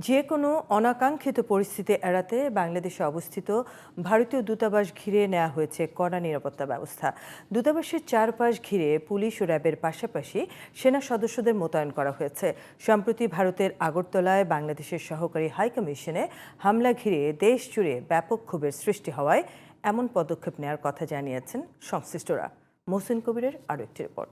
যে কোনো অনাকাঙ্ক্ষিত পরিস্থিতি এড়াতে বাংলাদেশে অবস্থিত ভারতীয় দূতাবাস ঘিরে নেওয়া হয়েছে কড়া নিরাপত্তা ব্যবস্থা। দূতাবাসের চারপাশ ঘিরে পুলিশ ও র্যাবের পাশাপাশি সেনা সদস্যদের মোতায়েন করা হয়েছে। সম্প্রতি ভারতের আগরতলায় বাংলাদেশের সহকারী হাইকমিশনে হামলা ঘিরে দেশ জুড়ে ব্যাপক ক্ষোভের সৃষ্টি হওয়ায় এমন পদক্ষেপ নেওয়ার কথা জানিয়েছেন সংশ্লিষ্টরা। মহসিন কবিরের আরও একটি রিপোর্ট।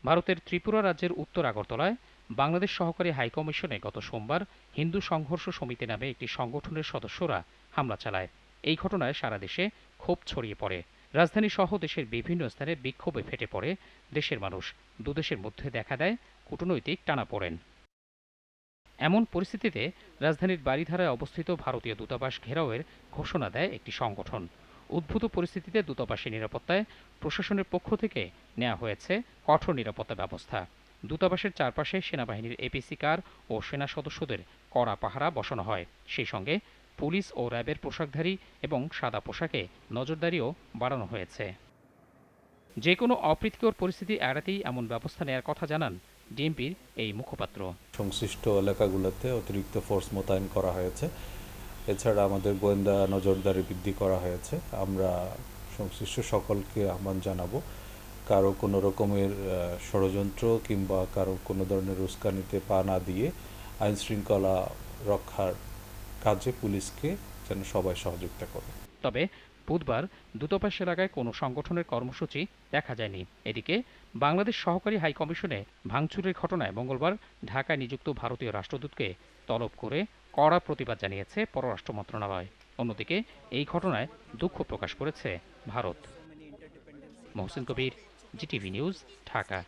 ভারতের ত্রিপুরা রাজ্যের উত্তর আগরতলায় বাংলাদেশ সহকারী হাইকমিশনে গত সোমবার হিন্দু সংঘর্ষ সমিতি নামে একটি সংগঠনের সদস্যরা হামলা চালায়। এই ঘটনায় সারা দেশে ক্ষোভ ছড়িয়ে পড়ে। রাজধানী সহ দেশের বিভিন্ন স্থানে বিক্ষোভে ফেটে পড়ে দেশের মানুষ। দুদেশের মধ্যে দেখা দেয় কূটনৈতিক টানাপোড়েন। এমন পরিস্থিতিতে রাজধানীর বারিধারায় অবস্থিত ভারতীয় দূতাবাস ঘেরাওয়ের ঘোষণা দেয় একটি সংগঠন। উদ্ভূত পরিস্থিতিতে দূতাবাসের নিরাপত্তায় প্রশাসনের পক্ষ থেকে নেওয়া হয়েছে কঠোর নিরাপত্তা ব্যবস্থা। দূতাবাসের চারপাশে সেনাবাহিনীর এপিসি কার ও সেনা সদস্যদের কড়া পাহারা বসানো হয়। সেই সঙ্গে পুলিশ ও র্যাবের পোশাকধারী এবং সাদা পোশাকে নজরদারিও বাড়ানো হয়েছে। যে কোনো অপ্রীতিকর পরিস্থিতি এড়াতেই এমন ব্যবস্থা নেওয়ার কথা জানান ডিএমপির এই মুখপাত্র। সংশ্লিষ্ট এলাকাগুলোতে অতিরিক্ত ফোর্স মোতায়েন করা হয়েছে। এছাড়া আমাদের গোয়েন্দা নজরদারি বৃদ্ধি করা হয়েছে। আমরা সংশ্লিষ্ট সকলকে আহ্বান জানাবো, কারো কোনো রকমের ষড়যন্ত্র কিংবা কারো কোনো ধরনের উস্কানিতে পা না দিয়ে আইন শৃঙ্খলা রক্ষার কাজে পুলিশকে যেন সবাই সহযোগিতা করে। তবে বুধবার দূতাবাস এলাকায় কোনো সংগঠনের কর্মসূচি দেখা যায়নি। এদিকে বাংলাদেশ সহকারী হাইকমিশনে ভাঙচুরের ঘটনায় মঙ্গলবার ঢাকায় নিযুক্ত ভারতীয় রাষ্ট্রদূতকে তলব করে কড়া প্রতিবাদ জানিয়েছে পররাষ্ট্র মন্ত্রণালয়। অন্যদিকে এই ঘটনায় দুঃখ প্রকাশ করেছে ভারত। মহসিন কবির, জিটিভি নিউজ, ঢাকা।